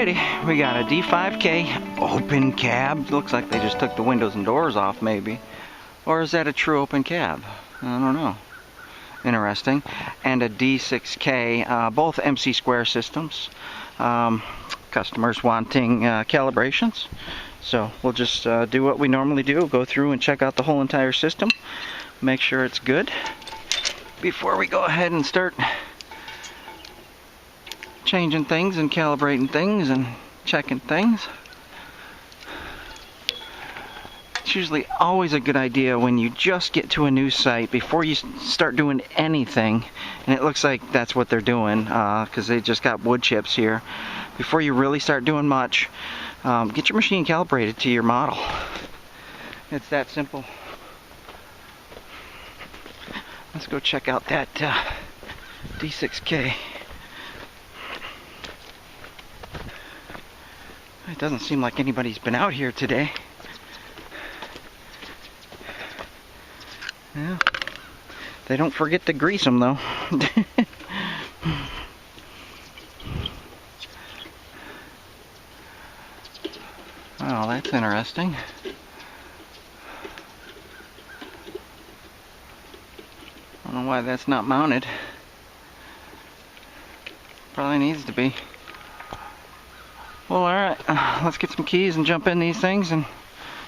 Alrighty, we got a D5K open cab. Looks like they just took the windows and doors off, maybe. Or is that a true open cab? I don't know. Interesting. And a D6K, both MC square systems. Customers wanting calibrations. So we'll just do what we normally do. Go through and check out the whole entire system. Make sure it's good before we go ahead and start changing things and calibrating things and checking things. It's usually always a good idea when you just get to a new site before you start doing anything, and it looks like that's what they're doing because they just got wood chips here. Before you really start doing much, get your machine calibrated to your model. It's that simple. Let's go check out that D6K. It doesn't seem like anybody's been out here today. Yeah. They don't forget to grease them though. Oh, that's interesting. I don't know why that's not mounted. Probably needs to be. Well, alright, let's get some keys and jump in these things and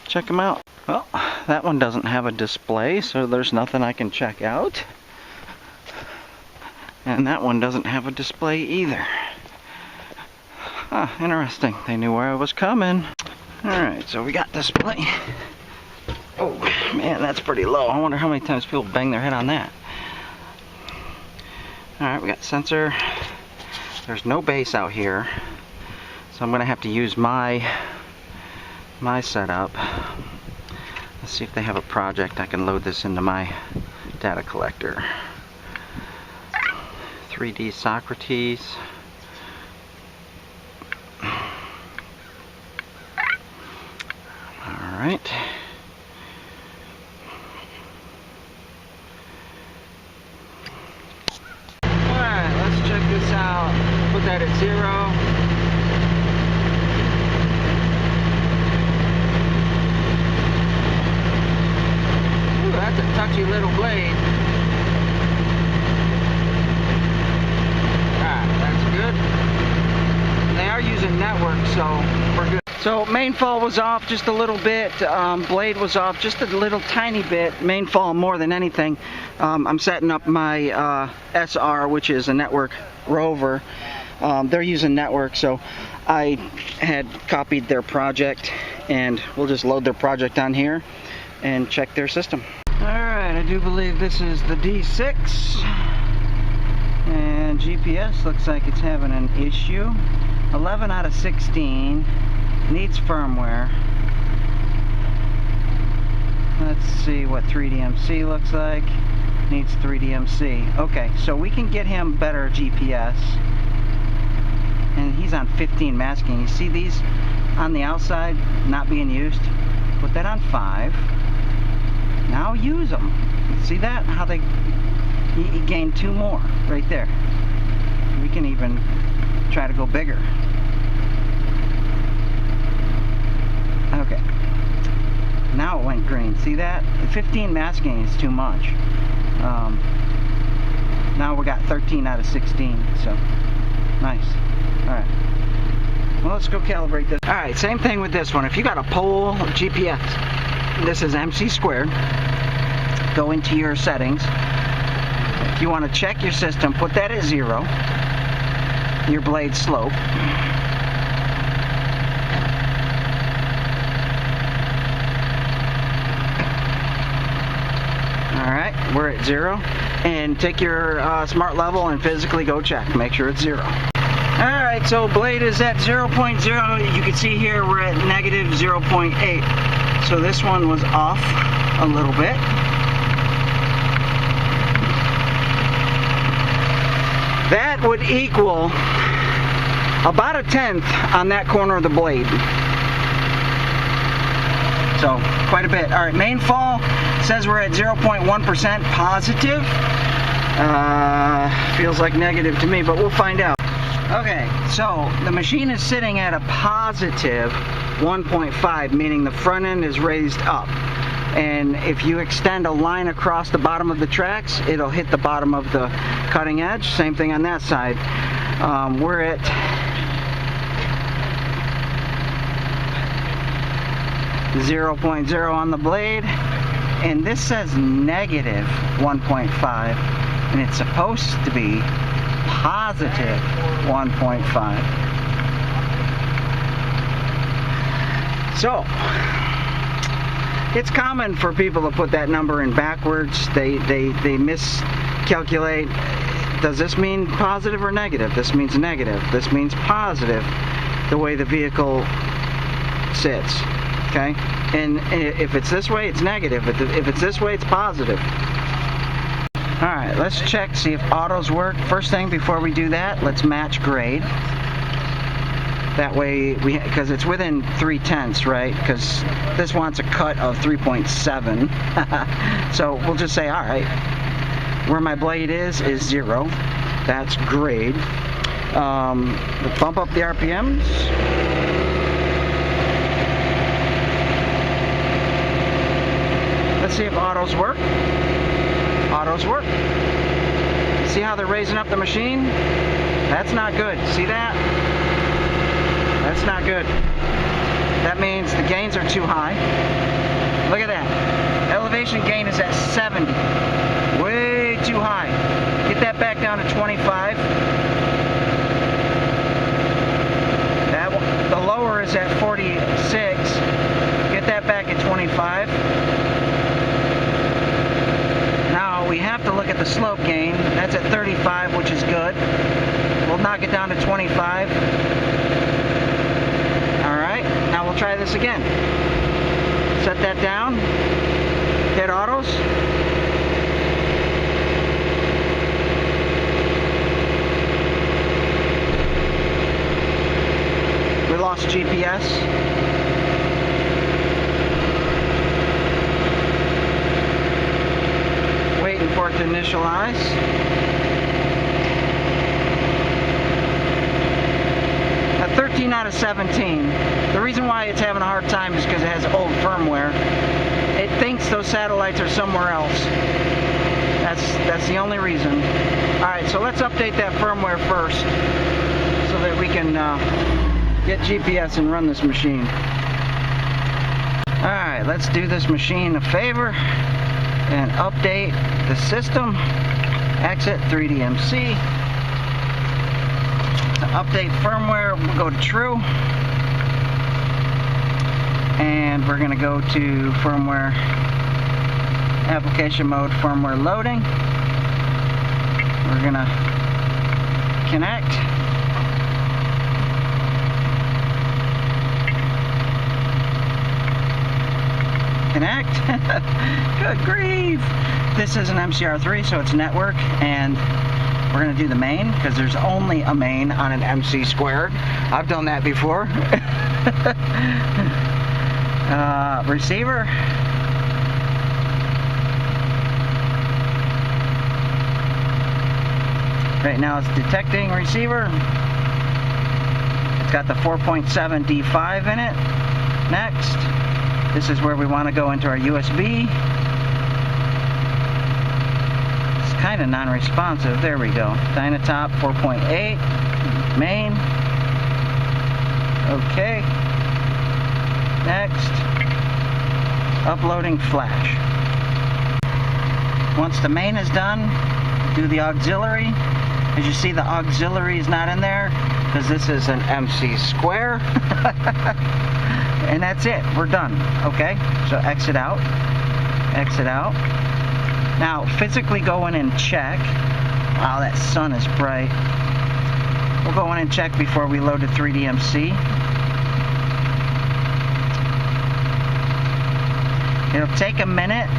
check them out. Well, that one doesn't have a display, so there's nothing I can check out. And that one doesn't have a display either. Huh, interesting. They knew where I was coming. Alright, so we got display. Oh, man, that's pretty low. I wonder how many times people bang their head on that. Alright, we got sensor. There's no base out here. So I'm going to have to use my setup. Let's see if they have a project. I can load this into my data collector. 3D Socrates. Alright. Alright, let's check this out. Put that at 0. That's a touchy little blade. Alright, that's good. They are using network, so we're good. So main fall was off just a little bit. Blade was off just a little tiny bit. Main fall more than anything. I'm setting up my SR, which is a network rover. They're using network, so I had copied their project, and we'll just load their project on here and check their system. Alright, I do believe this is the D6, and GPS looks like it's having an issue. 11 out of 16, needs firmware. Let's see what 3DMC looks like. Needs 3DMC. Okay, so we can get him better GPS, and he's on 15 masking. You see these on the outside not being used? Put that on 5. Now use them. See that? How they he gained 2 more right there. We can even try to go bigger. Okay. Now it went green. See that? 15 masking is too much. Now we got 13 out of 16. So nice. All right. Well, let's go calibrate this. All right. Same thing with this one. If you got a pole GPS. This is MC squared. Go into your settings. If you want to check your system, put that at 0. Your blade slope. Alright, we're at 0. And take your smart level and physically go check. Make sure it's 0. Alright, so blade is at 0.0. You can see here we're at negative 0.8. So this one was off a little bit. That would equal about 1/10 on that corner of the blade. So quite a bit. All right, main fall says we're at 0.1% positive. Feels like negative to me, but we'll find out. Okay, so the machine is sitting at a positive 1.5, meaning the front end is raised up. And if you extend a line across the bottom of the tracks, it'll hit the bottom of the cutting edge. Same thing on that side. We're at .0 on the blade, and this says negative 1.5, and it's supposed to be positive 1.5. So it's common for people to put that number in backwards. They miscalculate. Does this mean positive or negative? This means negative. This means positive, the way the vehicle sits. Okay? And if it's this way, it's negative. If it's this way, it's positive. Alright, let's check, see if autos work. First thing before we do that, let's match grade. That way, because it's within 3/10, right? Because this wants a cut of 3.7. So we'll just say, alright, where my blade is 0. That's grade. We'll bump up the RPMs. Let's see if autos work. Autos work. See how they're raising up the machine? That's not good. See that? That's not good. That means the gains are too high. Look at that. Elevation gain is at 70. Way too high. Get that back down to 25. The lower is at 46. Get that back at 25. We have to look at the slope gain. That's at 35, which is good. We'll knock it down to 25. Alright, now we'll try this again. Set that down. Hit autos. We lost GPS. For it to initialize. At 13 out of 17. The reason why it's having a hard time is because it has old firmware. It thinks those satellites are somewhere else. That's the only reason. Alright, so let's update that firmware first so that we can get GPS and run this machine. Alright, let's do this machine a favor and update the system. Exit 3DMC. To update firmware, we'll go to true. And we're going to go to firmware application mode, firmware loading. We're going to connect. Connect. Good grief. This is an MCR3, so it's network, and we're going to do the main because there's only a main on an MC squared. I've done that before. Receiver. Right now it's detecting receiver. It's got the 4.7 D5 in it. Next. This is where we want to go into our USB. It's kind of non-responsive. There we go. Dynatop 4.8. Main. Okay. Next. Uploading flash. Once the main is done, do the auxiliary. As you see, the auxiliary is not in there because this is an MC square. And that's it. We're done. Okay? So exit out. Exit out. Now, physically go in and check. Wow, that sun is bright. We'll go in and check before we load the 3DMC. It'll take a minute.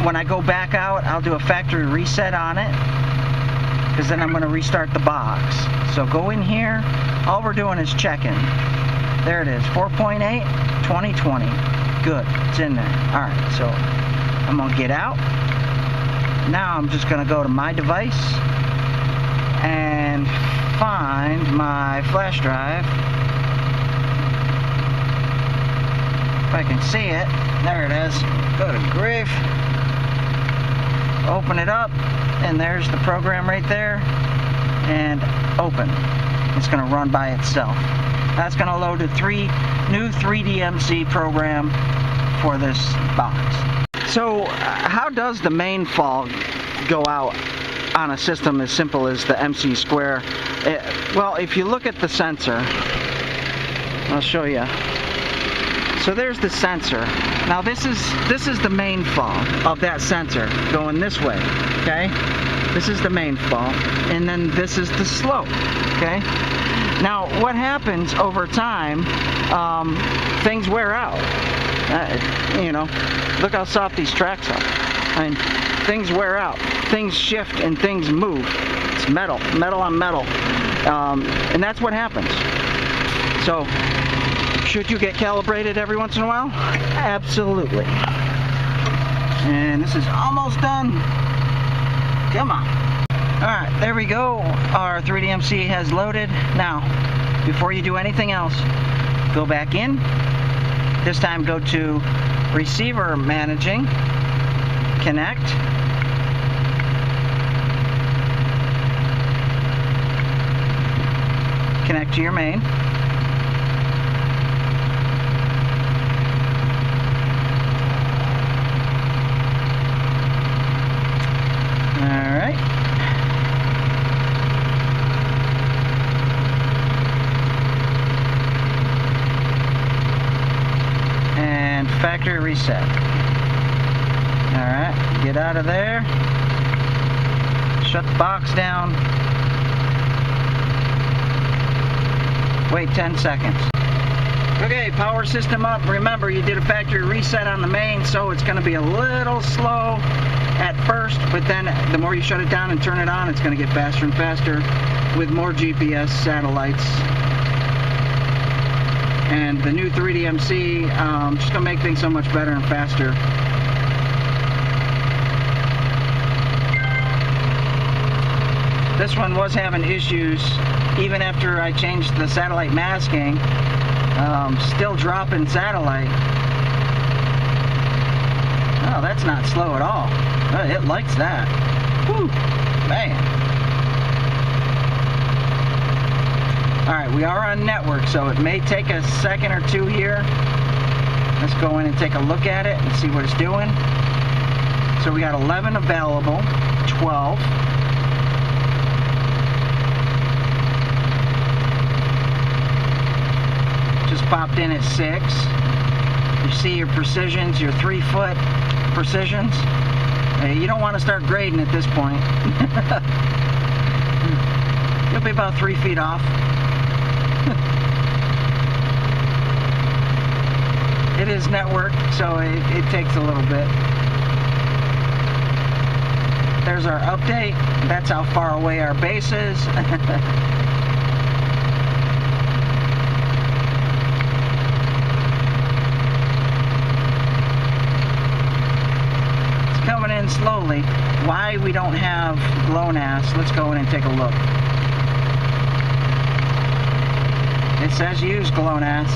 When I go back out, I'll do a factory reset on it, because then I'm going to restart the box. So go in here. All we're doing is checking. There it is, 4.8, 2020. Good, it's in there. Alright, so I'm going to get out. Now I'm just going to go to my device and find my flash drive. If I can see it. There it is. Good grief. Open it up, and there's the program right there. And open. It's going to run by itself. That's going to load a new 3DMC program for this box. So how does the main fall go out on a system as simple as the MC Square? Well, if you look at the sensor, I'll show you. So there's the sensor. Now this is the main fall of that sensor going this way, okay? This is the main fall, and then this is the slope, okay? Now what happens over time, things wear out. You know, look how soft these tracks are. I mean, things wear out, things shift and things move. It's metal, metal on metal, and that's what happens. So should you get calibrated every once in a while? Absolutely. And this is almost done. Come on. Alright, there we go. Our 3DMC has loaded. Now, before you do anything else, go back in. This time go to Receiver Managing, Connect. Connect to your main. Alright. And factory reset. Alright, get out of there. Shut the box down. Wait 10 seconds. Okay, power system up. Remember, you did a factory reset on the main, so it's going to be a little slow at first, but then the more you shut it down and turn it on, it's going to get faster and faster with more GPS satellites. And the new 3DMC just going to make things so much better and faster. This one was having issues even after I changed the satellite masking. Still dropping satellite. Oh, that's not slow at all. Oh, it likes that. Whew, man. Alright, we are on network, so it may take a second or two here. Let's go in and take a look at it and see what it's doing. So we got 11 available, 12. Just popped in at 6. You see your precisions, your 3-foot precisions. You don't want to start grading at this point. You'll be about 3 feet off. It is network, so it takes a little bit. There's our update. That's how far away our base is. Coming in slowly. Why we don't have GLONASS? Let's go in and take a look. It says use GLONASS.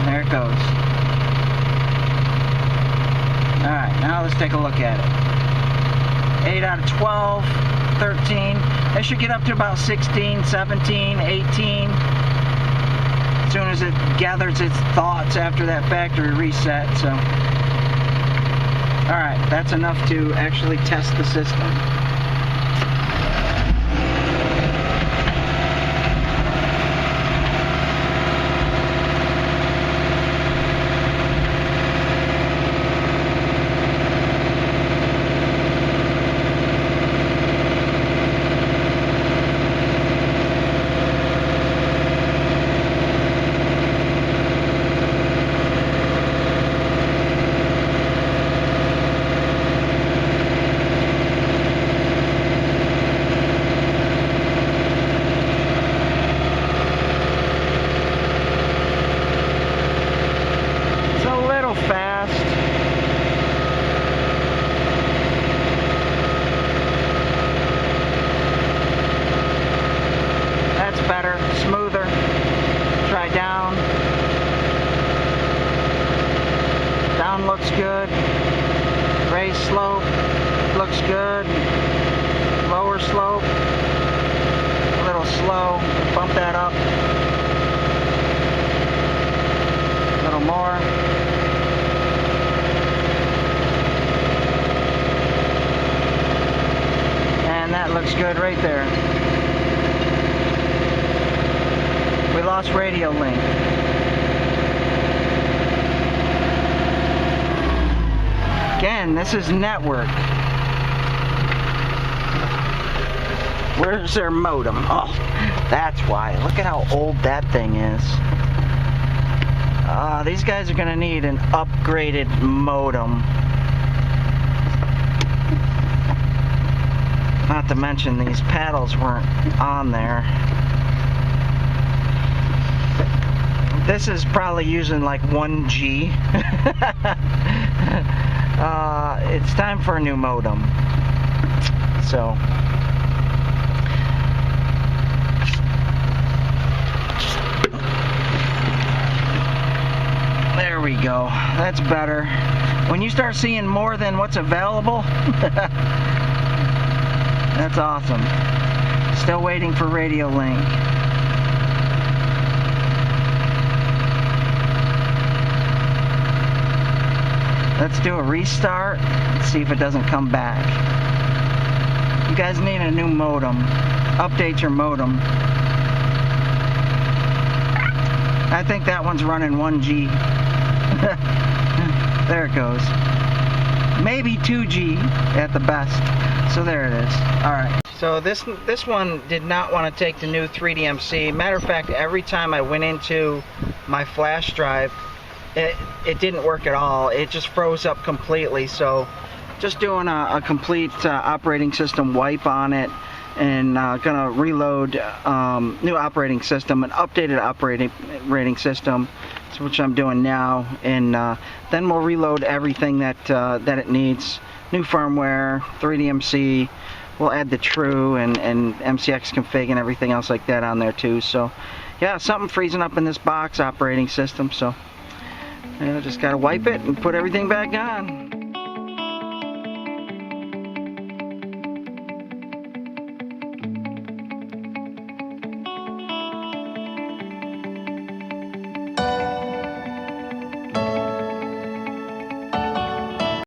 There it goes. Alright, now let's take a look at it. 8 out of 12, 13. It should get up to about 16, 17, 18. As soon as it gathers its thoughts after that factory reset. So, alright, that's enough to actually test the system. looks good. Raised slope looks good. Lower slope, a little slow. Bump that up. A little more. And that looks good right there. We lost radio link. Again, this is network. Where's their modem? Oh, that's why. Look at how old that thing is. These guys are gonna need an upgraded modem. Not to mention these paddles weren't on there. This is probably using like 1G. It's time for a new modem. So there we go. That's better. When you start seeing more than what's available, that's awesome. Still waiting for radio link. Let's do a restart and see if it doesn't come back. You guys need a new modem. Update your modem. I think that one's running 1G. There it goes. Maybe 2G at the best. So there it is. Alright. So this one did not want to take the new 3DMC. Matter of fact, every time I went into my flash drive, it didn't work at all. It just froze up completely. So just doing a complete operating system wipe on it, and gonna reload new operating system, an updated operating system, which I'm doing now, and then we'll reload everything that it needs. New firmware, 3DMC. We'll add the true and MCX config and everything else like that on there too. So yeah, something freezing up in this box operating system. So just gotta wipe it and put everything back on.